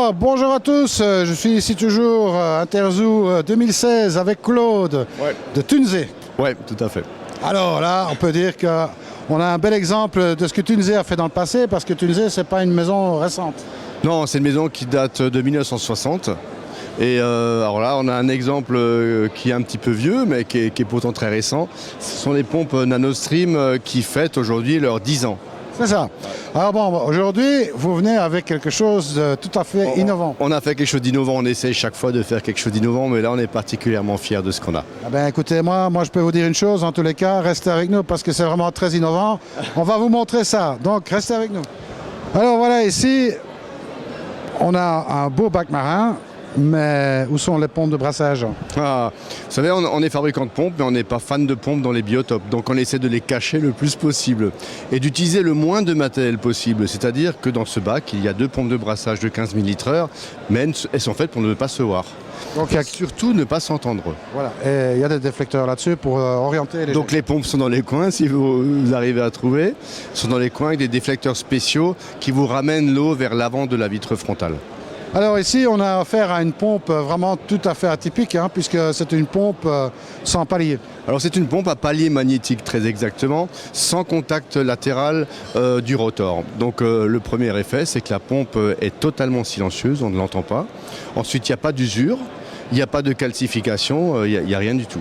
Alors, bonjour à tous, je suis ici toujours à Interzoo 2016 avec Claude de Tunzé. Oui, tout à fait. Alors là, on peut dire qu'on a un bel exemple de ce que Tunzé a fait dans le passé, parce que Tunzé, c'est pas une maison récente. Non, c'est une maison qui date de 1960. Et alors là, on a un exemple qui est un petit peu vieux, mais qui est pourtant très récent. Ce sont les pompes NanoStream qui fêtent aujourd'hui leurs 10 ans. C'est ça. Alors bon, aujourd'hui, vous venez avec quelque chose de tout à fait innovant. On a fait quelque chose d'innovant, on essaie chaque fois de faire quelque chose d'innovant, mais là on est particulièrement fiers de ce qu'on a. Ah ben, écoutez, moi je peux vous dire une chose, en tous les cas, restez avec nous parce que c'est vraiment très innovant. On va vous montrer ça, donc restez avec nous. Alors voilà, ici, on a un beau bac marin. Mais où sont les pompes de brassage? Vous savez, on est fabricant de pompes, mais on n'est pas fan de pompes dans les biotopes. Donc on essaie de les cacher le plus possible et d'utiliser le moins de matériel possible. C'est-à-dire que dans ce bac, il y a 2 pompes de brassage de 15 000 litres, mais elles sont faites pour ne pas se voir. Donc surtout ne pas s'entendre. Voilà, et il y a des déflecteurs là-dessus pour orienter les... Donc les pompes sont dans les coins, si vous arrivez à trouver. Sont dans les coins avec des déflecteurs spéciaux qui vous ramènent l'eau vers l'avant de la vitre frontale. Alors ici, on a affaire à une pompe vraiment tout à fait atypique, puisque c'est une pompe sans palier. Alors c'est une pompe à palier magnétique, très exactement, sans contact latéral du rotor. Donc le premier effet, c'est que la pompe est totalement silencieuse, on ne l'entend pas. Ensuite, il n'y a pas d'usure, il n'y a pas de calcification, il n'y a rien du tout.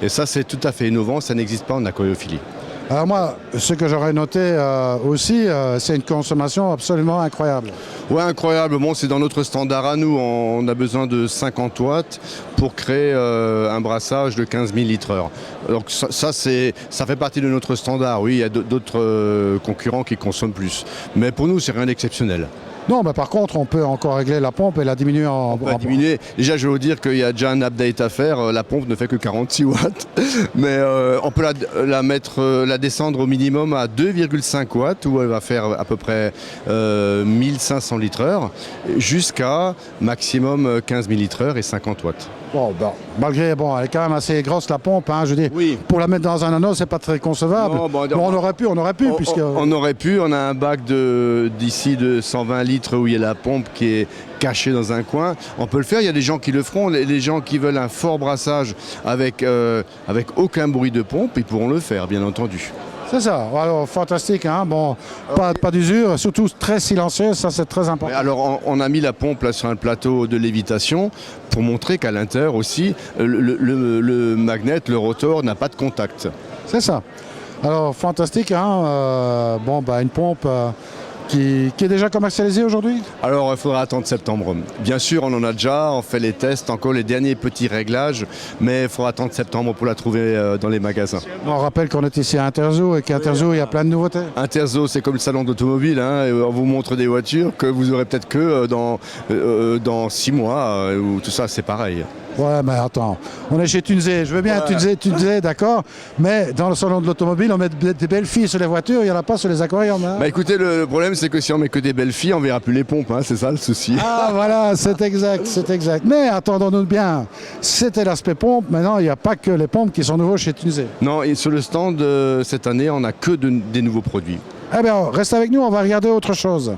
Et ça, c'est tout à fait innovant, ça n'existe pas en aquariophilie. Alors moi, ce que j'aurais noté aussi, c'est une consommation absolument incroyable. Ouais, incroyable. Bon, c'est dans notre standard à nous. On a besoin de 50 watts pour créer un brassage de 15 000 litres/heure. Donc ça fait partie de notre standard. Oui, il y a d'autres concurrents qui consomment plus. Mais pour nous, c'est rien d'exceptionnel. Non, mais par contre, on peut encore régler la pompe et la diminuer on peut diminuer. Déjà, je vais vous dire qu'il y a déjà un update à faire. La pompe ne fait que 46 watts. Mais on peut la descendre au minimum à 2,5 watts, où elle va faire à peu près 1500 litres/heure, jusqu'à maximum 15 000 litres/heure et 50 watts. Bon, malgré, elle est quand même assez grosse la pompe, je veux dire, oui. Pour la mettre dans un anneau, c'est pas très concevable. Non, on aurait pu, puisque... On aurait pu, on a un bac d'ici de 120 litres où il y a la pompe qui est cachée dans un coin. On peut le faire, il y a des gens qui le feront, les gens qui veulent un fort brassage avec aucun bruit de pompe, ils pourront le faire, bien entendu. C'est ça, alors fantastique, pas d'usure, surtout très silencieux, ça c'est très important. Alors on a mis la pompe là sur un plateau de lévitation pour montrer qu'à l'intérieur aussi, le magnet, le rotor n'a pas de contact. C'est ça. Alors fantastique, une pompe... Qui est déjà commercialisé aujourd'hui? Alors il faudra attendre septembre. Bien sûr, on en a déjà, on fait les tests, encore les derniers petits réglages, mais il faudra attendre septembre pour la trouver dans les magasins. On rappelle qu'on est ici à Interzoo et qu'à Interzoo, il y a plein de nouveautés. Interzoo, c'est comme le salon d'automobile, on vous montre des voitures que vous aurez peut-être que dans 6 mois, où tout ça c'est pareil. Ouais, mais attends, on est chez Tunzé, je veux bien Tunzé, d'accord, mais dans le salon de l'automobile, on met des belles filles sur les voitures, il n'y en a pas sur les aquariums. Écoutez, le problème c'est que si on met que des belles filles, on verra plus les pompes, c'est ça le souci. Ah voilà, c'est exact. Mais attendons-nous bien, c'était l'aspect pompe, maintenant il n'y a pas que les pompes qui sont nouveaux chez Tunzé. Non, et sur le stand cette année, on n'a que des nouveaux produits. Eh bien, reste avec nous, on va regarder autre chose.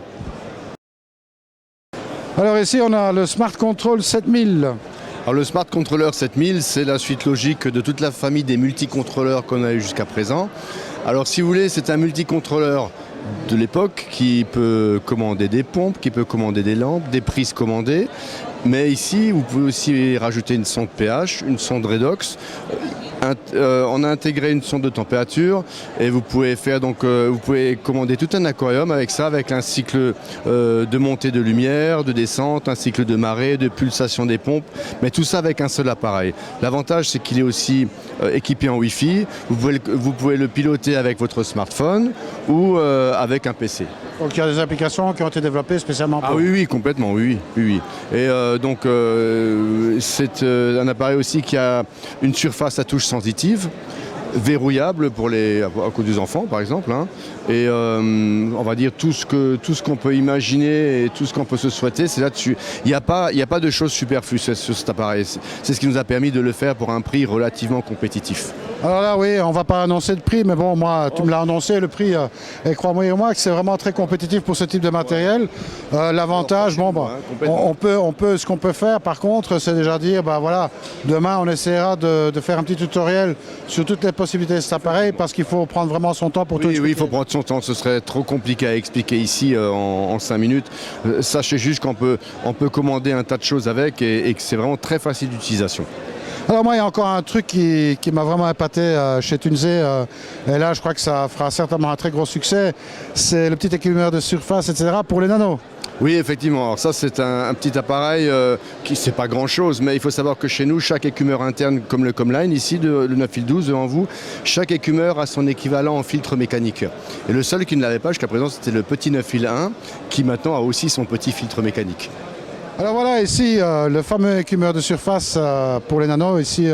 Alors ici, on a le Smart Control 7000. Alors le Smart Controller 7000, c'est la suite logique de toute la famille des multicontrôleurs qu'on a eu jusqu'à présent. Alors si vous voulez, c'est un multicontrôleur de l'époque qui peut commander des pompes, qui peut commander des lampes, des prises commandées. Mais ici, vous pouvez aussi rajouter une sonde pH, une sonde redox. On a intégré une sonde de température et vous pouvez commander tout un aquarium avec ça, avec un cycle de montée de lumière, de descente, un cycle de marée, de pulsation des pompes, mais tout ça avec un seul appareil. L'avantage, c'est qu'il est aussi équipé en Wi-Fi. Vous pouvez le piloter avec votre smartphone ou avec un PC. Donc il y a des applications qui ont été développées spécialement pour... Ah oui, complètement, oui. Et c'est un appareil aussi qui a une surface à touche sensitive, verrouillable à cause des enfants par exemple, et on va dire tout ce qu'on peut imaginer et tout ce qu'on peut se souhaiter, c'est là-dessus. Il n'y a pas de choses superflues sur cet appareil. C'est ce qui nous a permis de le faire pour un prix relativement compétitif. Alors là, oui, on ne va pas annoncer de prix, mais bon, moi, tu me l'as annoncé, le prix, et crois-moi que c'est vraiment très compétitif pour ce type de matériel. L'avantage, bon, bah, ce qu'on peut faire, par contre, c'est déjà dire, bah voilà, demain, on essaiera de faire un petit tutoriel sur toutes les possibilités de cet appareil, parce qu'il faut prendre vraiment son temps pour tout expliquer. Oui, il faut prendre son temps, ce serait trop compliqué à expliquer ici en 5 minutes. Sachez juste qu'on peut commander un tas de choses avec et que c'est vraiment très facile d'utilisation. Alors moi, il y a encore un truc qui m'a vraiment épaté chez Tunze, et là je crois que ça fera certainement un très gros succès, c'est le petit écumeur de surface, etc. pour les nanos. Oui, effectivement. Alors ça, c'est un petit appareil qui c'est pas grand-chose, mais il faut savoir que chez nous, chaque écumeur interne, comme le Comline ici, le 9-12 devant vous, chaque écumeur a son équivalent en filtre mécanique. Et le seul qui ne l'avait pas jusqu'à présent, c'était le petit 9-1, qui maintenant a aussi son petit filtre mécanique. Alors voilà, ici, le fameux écumeur de surface pour les nanos, ici,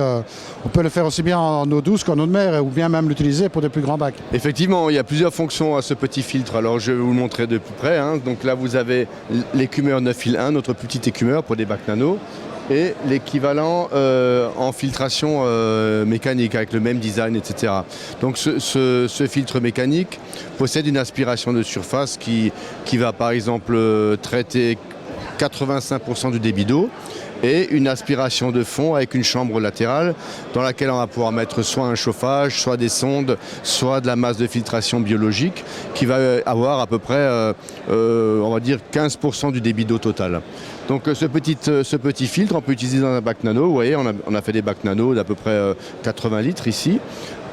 on peut le faire aussi bien en eau douce qu'en eau de mer, ou bien même l'utiliser pour des plus grands bacs. Effectivement, il y a plusieurs fonctions à ce petit filtre. Alors je vais vous le montrer de plus près. Donc là, vous avez l'écumeur 9-1, notre petit écumeur pour des bacs nano, et l'équivalent en filtration mécanique, avec le même design, etc. Donc ce filtre mécanique possède une aspiration de surface qui va par exemple traiter 85% du débit d'eau et une aspiration de fond avec une chambre latérale dans laquelle on va pouvoir mettre soit un chauffage, soit des sondes, soit de la masse de filtration biologique qui va avoir à peu près, on va dire, 15% du débit d'eau total. Donc ce petit filtre, on peut utiliser dans un bac nano. Vous voyez, on a fait des bacs nano d'à peu près 80 litres ici.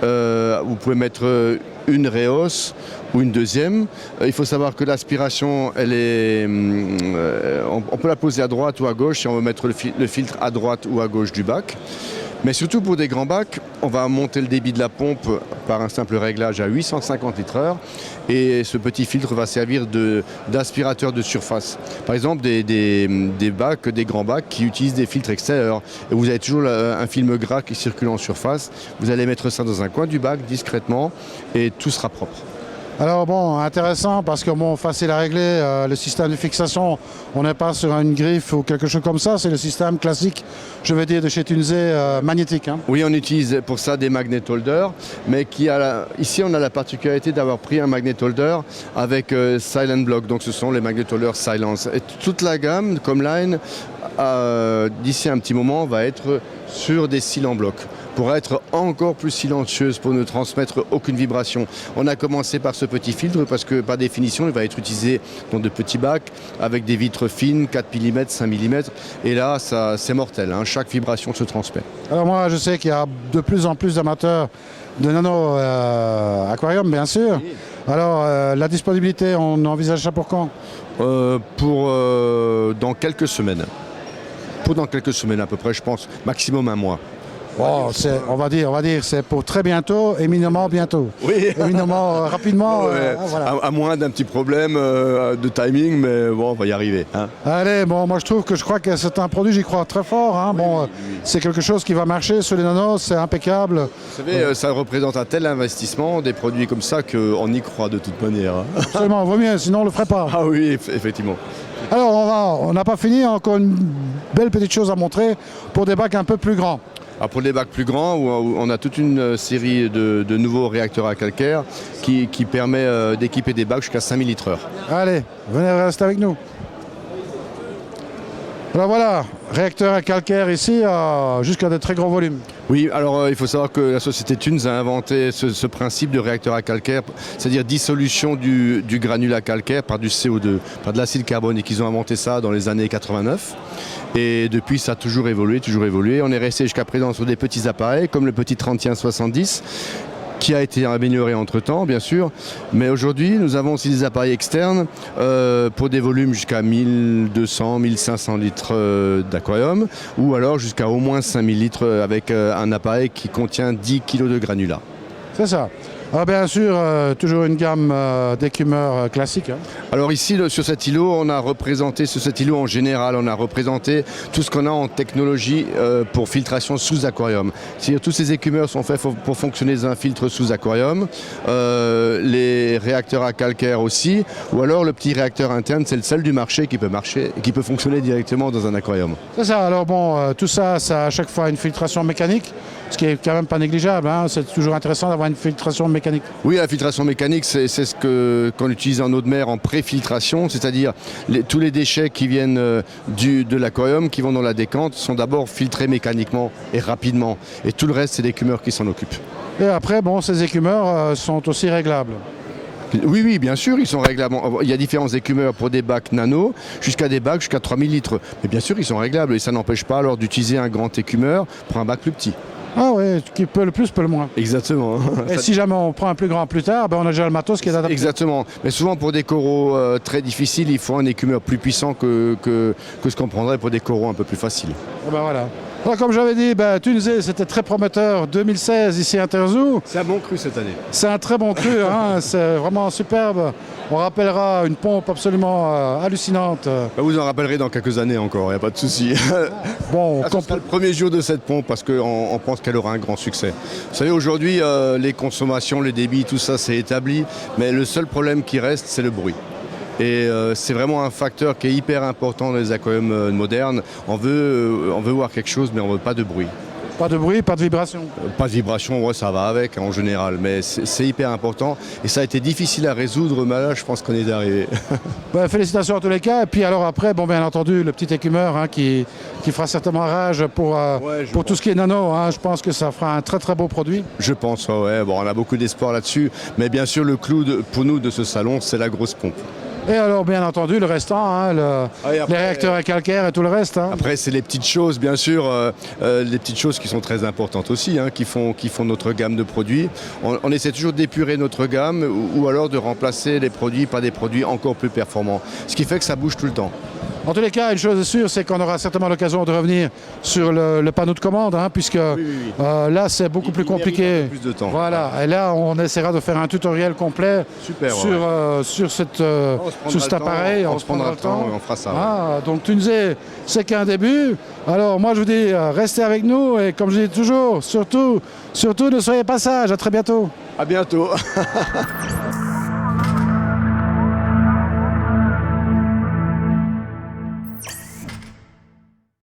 Vous pouvez mettre une Reos ou une deuxième. Il faut savoir que l'aspiration, elle est, on peut la poser à droite ou à gauche si on veut mettre le filtre à droite ou à gauche du bac. Mais surtout pour des grands bacs, on va monter le débit de la pompe par un simple réglage à 850 litres/heure et ce petit filtre va servir d'aspirateur de surface. Par exemple, des bacs, des grands bacs qui utilisent des filtres extérieurs. Et vous avez toujours un film gras qui circule en surface. Vous allez mettre ça dans un coin du bac discrètement et tout sera propre. Alors bon, intéressant parce que bon, facile à régler, le système de fixation, on n'est pas sur une griffe ou quelque chose comme ça, c'est le système classique, je vais dire, de chez Tunze, magnétique. Hein. Oui, on utilise pour ça des magnet holders, mais ici on a la particularité d'avoir pris un magnet holder avec Silent Block, donc ce sont les magnet holders Silence. Et toute la gamme, Comline, d'ici un petit moment, va être sur des cils en bloc, pour être encore plus silencieuse, pour ne transmettre aucune vibration. On a commencé par ce petit filtre parce que par définition il va être utilisé dans de petits bacs avec des vitres fines, 4 mm, 5 mm, et là c'est mortel, hein. Chaque vibration se transmet. Alors moi je sais qu'il y a de plus en plus d'amateurs de nano aquarium bien sûr. Oui. Alors la disponibilité, on envisage ça pour quand? Dans quelques semaines. Dans quelques semaines à peu près, je pense, maximum un mois. Oh, on va dire, c'est pour très bientôt, éminemment bientôt. Oui. Éminemment rapidement. Ouais. Voilà. À moins d'un petit problème de timing, mais bon, on va y arriver. Hein. Allez, bon, moi je crois que c'est un produit, j'y crois très fort. Hein. Oui, bon, oui. C'est quelque chose qui va marcher sur les nanos, c'est impeccable. Vous savez, ça représente un tel investissement, des produits comme ça, qu'on y croit de toute manière. Hein. Absolument, vaut mieux, sinon on le ferait pas. Ah oui, effectivement. Alors on n'a pas fini, encore une belle petite chose à montrer pour des bacs un peu plus grands. Alors pour les bacs plus grands, on a toute une série de nouveaux réacteurs à calcaire qui permet d'équiper des bacs jusqu'à 5000 litres/heure. Allez, venez rester avec nous. Alors voilà, réacteur à calcaire ici, jusqu'à de très gros volumes. Oui, alors il faut savoir que la société Tunze a inventé ce principe de réacteur à calcaire, c'est-à-dire dissolution du granulat calcaire par du CO2, par de l'acide carbonique. Ils ont inventé ça dans les années 89. Et depuis, ça a toujours évolué, toujours évolué. On est resté jusqu'à présent sur des petits appareils, comme le petit 3170, qui a été amélioré entre-temps, bien sûr. Mais aujourd'hui, nous avons aussi des appareils externes pour des volumes jusqu'à 1200, 1500 litres d'aquarium, ou alors jusqu'à au moins 5000 litres avec un appareil qui contient 10 kg de granulats. C'est ça. Alors bien sûr, toujours une gamme d'écumeurs classiques. Hein. Alors ici, sur cet îlot, on a représenté, sur cet îlot en général, on a représenté tout ce qu'on a en technologie pour filtration sous aquarium. C'est-à-dire tous ces écumeurs sont faits pour fonctionner dans un filtre sous aquarium, les réacteurs à calcaire aussi, ou alors le petit réacteur interne, c'est le seul du marché qui peut fonctionner directement dans un aquarium. C'est ça, alors bon, tout ça, ça a à chaque fois une filtration mécanique. ce qui est quand même pas négligeable, hein. C'est toujours intéressant d'avoir une filtration mécanique. Oui, la filtration mécanique, c'est ce qu'on utilise en eau de mer en pré-filtration, c'est-à-dire tous les déchets qui viennent de l'aquarium, qui vont dans la décante, sont d'abord filtrés mécaniquement et rapidement. Et tout le reste, c'est l'écumeur qui s'en occupe. Et après, bon, ces écumeurs sont aussi réglables. Oui, oui, bien sûr, ils sont réglables. Il y a différents écumeurs pour des bacs nano, jusqu'à des bacs jusqu'à 3000 litres. Mais bien sûr, ils sont réglables et ça n'empêche pas alors d'utiliser un grand écumeur pour un bac plus petit. Ah oui, qui peut le plus, peut le moins. Exactement. Et si jamais on prend un plus grand plus tard, ben on a déjà le matos qui est adapté. Exactement. Mais souvent pour des coraux très difficiles, il faut un écumeur plus puissant que ce qu'on prendrait pour des coraux un peu plus faciles. Et ben voilà. Alors, comme j'avais dit, Tunzé, c'était très prometteur. 2016 ici à Interzoo. C'est un bon cru cette année. C'est un très bon cru, hein. C'est vraiment superbe. On rappellera une pompe absolument hallucinante. Vous en rappellerez dans quelques années encore, il n'y a pas de souci. Bon, ce sera le premier jour de cette pompe parce qu'on pense qu'elle aura un grand succès. Vous savez, aujourd'hui, les consommations, les débits, tout ça, c'est établi. Mais le seul problème qui reste, c'est le bruit. Et c'est vraiment un facteur qui est hyper important dans les aquariums modernes. On veut voir quelque chose, mais on ne veut pas de bruit. Pas de bruit, pas de vibration. Pas de vibration, ouais, ça va avec en général, mais c'est hyper important. Et ça a été difficile à résoudre, mais là, je pense qu'on est arrivé. Félicitations en tous les cas. Et puis alors après, bon, bien entendu, le petit écumeur hein, qui fera certainement rage pour tout ce qui est nano. Hein. Je pense que ça fera un très très beau produit. Je pense, ouais. Bon, on a beaucoup d'espoir là-dessus. Mais bien sûr, le clou pour nous de ce salon, c'est la grosse pompe. Et alors, bien entendu, le restant, hein, les réacteurs à calcaire et tout le reste. Hein. Après, c'est les petites choses, bien sûr, les petites choses qui sont très importantes aussi, hein, qui font notre gamme de produits. On essaie toujours d'épurer notre gamme ou alors de remplacer les produits par des produits encore plus performants. Ce qui fait que ça bouge tout le temps. En tous les cas, une chose est sûre, c'est qu'on aura certainement l'occasion de revenir sur le panneau de commande, hein, puisque là, c'est beaucoup plus compliqué. Plus de temps. Voilà, et là, on essaiera de faire un tutoriel complet sur cet appareil. On se prendra le temps et on fera ça. Ah, donc Tunzé, c'est qu'un début. Alors moi, je vous dis, restez avec nous et comme je dis toujours, surtout, ne soyez pas sages. À très bientôt. À bientôt.